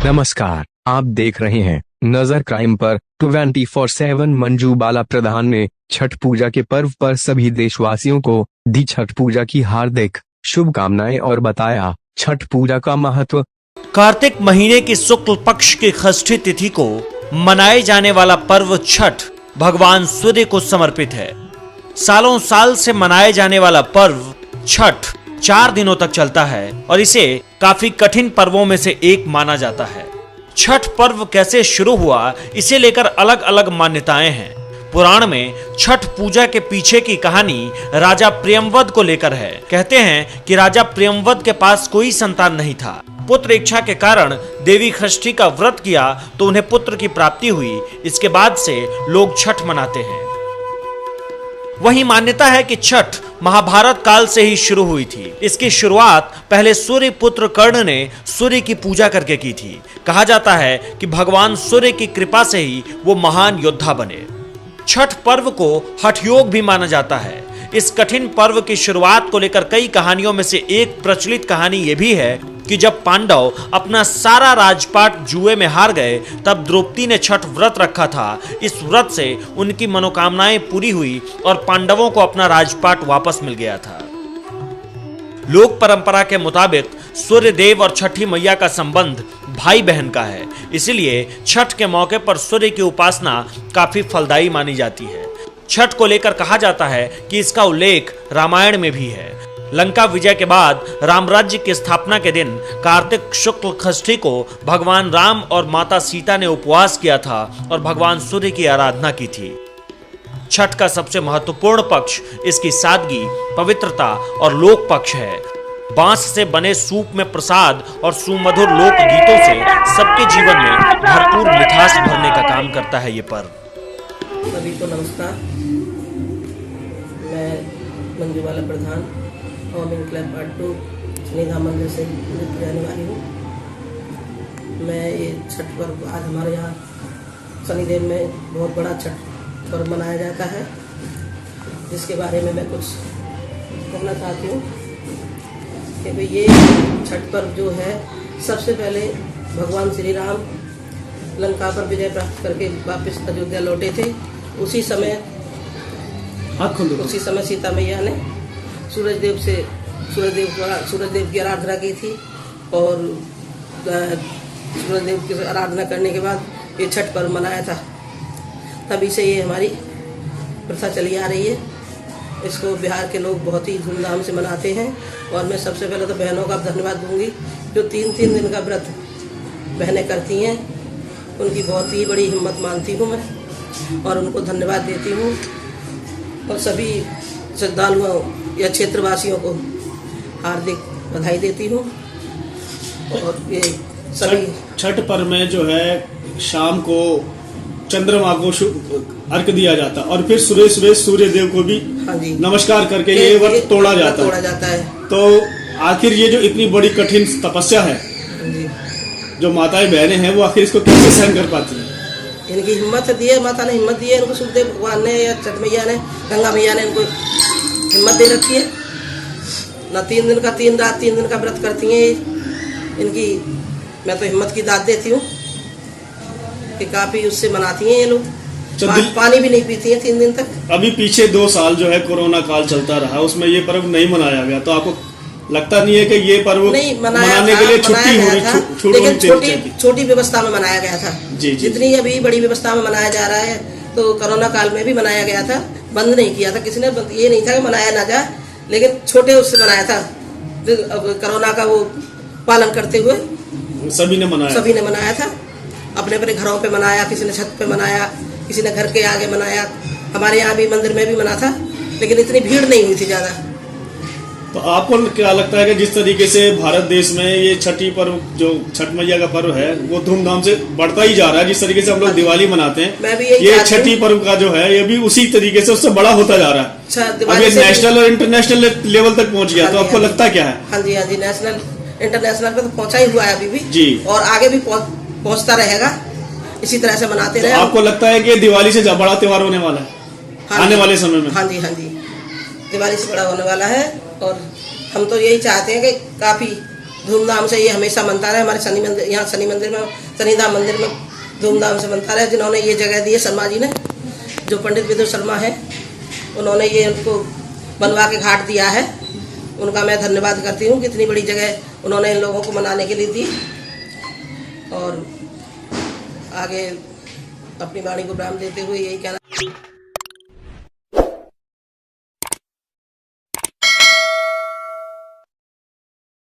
नमस्कार, आप देख रहे हैं नजर क्राइम पर 24/7। मंजू बाला प्रधान ने छठ पूजा के पर्व पर सभी देशवासियों को दी छठ पूजा की हार्दिक शुभकामनाएं और बताया छठ पूजा का महत्व। कार्तिक महीने की शुक्ल पक्ष की षष्ठी तिथि को मनाए जाने वाला पर्व छठ भगवान सूर्य को समर्पित है। सालों साल से मनाए जाने वाला पर्व छठ 4 दिनों तक चलता है और इसे काफी कठिन पर्वों में से एक माना जाता है। छठ पर्व कैसे शुरू हुआ, इसे लेकर अलग अलग मान्यताएं हैं। पुराण में छठ पूजा के पीछे की कहानी राजा प्रियंवद को लेकर है। कहते हैं कि राजा प्रियंवद के पास कोई संतान नहीं था। पुत्र इच्छा के कारण देवी षष्ठी का व्रत किया तो उन्हें पुत्र की प्राप्ति हुई। इसके बाद से लोग छठ मनाते हैं। वही मान्यता है कि छठ महाभारत काल से ही शुरू हुई थी। इसकी शुरुआत पहले सूर्य पुत्र कर्ण ने सूर्य की पूजा करके की थी। कहा जाता है कि भगवान सूर्य की कृपा से ही वो महान योद्धा बने। छठ पर्व को हठ योग भी माना जाता है। इस कठिन पर्व की शुरुआत को लेकर कई कहानियों में से एक प्रचलित कहानी यह भी है कि जब पांडव अपना सारा राजपाट जुए में हार गए तब द्रौपदी ने छठ व्रत रखा था। इस व्रत से उनकी मनोकामनाएं पूरी हुई और पांडवों को अपना राजपाट वापस मिल गया था। लोक परंपरा के मुताबिक सूर्य देव और छठी मैया का संबंध भाई बहन का है, इसलिए छठ के मौके पर सूर्य की उपासना काफी फलदायी मानी जाती है। छठ को लेकर कहा जाता है कि इसका उल्लेख रामायण में भी है। लंका विजय के बाद रामराज्य की स्थापना के दिन कार्तिक शुक्ल षष्ठी को भगवान राम और माता सीता ने उपवास किया था और भगवान सूर्य की आराधना की थी। छठ का सबसे महत्वपूर्ण पक्ष इसकी सादगी, पवित्रता और लोक पक्ष है। बांस से बने सूप में प्रसाद और सुमधुर लोक गीतों से सबके जीवन में भरपूर मिठास भरने का काम करता है ये पर्व। सभी को नमस्कार। मैं मंजू बाला प्रधान होम इनक्लेव पार्ट 2 स्नेहा मंदिर से जाने वाली हूँ। मैं ये छठ पर्व आज हमारे यहाँ शनिदेव में बहुत बड़ा छठ पर्व मनाया जाता है, जिसके बारे में मैं कुछ कहना चाहती हूँ कि भाई ये छठ पर्व जो है, सबसे पहले भगवान श्री राम लंका पर विजय प्राप्त करके वापस अयोध्या लौटे थे। उसी समय सीता मैया ने सूरजदेव की आराधना की थी और सूरजदेव की आराधना करने के बाद ये छठ पर्व मनाया था। तभी से ये हमारी प्रथा चली आ रही है। इसको बिहार के लोग बहुत ही धूमधाम से मनाते हैं और मैं सबसे पहले तो बहनों का धन्यवाद दूंगी जो 3-3 दिन का व्रत बहनें करती हैं। उनकी बहुत ही बड़ी हिम्मत मानती हूँ मैं और उनको धन्यवाद देती हूँ और सभी श्रद्धालुओं या क्षेत्रवासियों को हार्दिक बधाई देती हूँ। और ये सभी छठ पर्व में जो है शाम को चंद्रमा को अर्घ दिया जाता और फिर सुबह सुबह सूर्य देव को भी नमस्कार करके ये व्रत तोड़ा जाता है। तो आखिर ये जो इतनी बड़ी कठिन तपस्या है, जो माताएं बहनें हैं, वो आखिर इसको कैसे सहन कर पाती हैं? इनकी हिम्मत दी है, माता ने हिम्मत दी है इनको। सूर्यदेव भगवान ने या छठ मैया ने, गंगा मैया ने इनको हिम्मत दे रखी है ना। 3 दिन का 3 रात 3 दिन का व्रत करती हैं इनकी। मैं तो हिम्मत की दाद देती हूँ कि काफी उससे मनाती हैं ये लोग। पानी भी नहीं पीती हैं 3 दिन तक। अभी पीछे 2 साल जो है कोरोना काल चलता रहा, उसमें ये पर्व नहीं मनाया गया, तो आपको लगता नहीं है कि ये पर्व मनाने के लिए छुट्टी होनी, लेकिन छोटी व्यवस्था में मनाया गया था। जितनी अभी बड़ी व्यवस्था में मनाया जा रहा है, तो कोरोना काल में भी मनाया गया था। बंद नहीं किया था किसी ने, ये नहीं था कि मनाया ना जाए, लेकिन छोटे उससे मनाया था। कोरोना का वो पालन करते हुए सभी ने मनाया था। अपने अपने घरों पे मनाया, किसी ने छत पे मनाया, किसी ने घर के आगे मनाया। हमारे यहाँ भी मंदिर में भी मना था, लेकिन इतनी भीड़ नहीं हुई थी ज्यादा। तो आपको क्या लगता है कि जिस तरीके से भारत देश में ये छठी पर्व, जो छठ मैया का पर्व है, वो धूमधाम से बढ़ता ही जा रहा है, जिस तरीके से हम लोग दिवाली मनाते हैं, ये छठी पर्व का जो है ये भी उसी तरीके से उससे बड़ा होता जा रहा है। अब ये नेशनल और इंटरनेशनल लेवल तक पहुंच गया, तो आपको लगता क्या है? हाँ जी, नेशनल इंटरनेशनल पे तो पहुंचा ही हुआ है अभी भी जी, और आगे भी पहुंचता रहेगा। इसी तरह से मनाते रहे। आपको लगता है कि दिवाली से बड़ा त्योहार होने वाला है आने वाले समय में? हाँ जी, दिवाली से बड़ा होने वाला है। और हम तो यही चाहते हैं कि काफी धूमधाम से ये हमेशा मनता रहे। हमारे शनि मंदिर, यहाँ शनि मंदिर में, शनिधाम मंदिर में धूमधाम से मनता रहे। जिन्होंने ये जगह दी है शर्मा जी ने, जो पंडित विदुर शर्मा है, उन्होंने ये उनको बनवा के घाट दिया है। उनका मैं धन्यवाद करती हूँ कि इतनी बड़ी जगह उन्होंने इन लोगों को मनाने के लिए दी। और आगे अपनी वाणी को विराम देते हुए यही कहना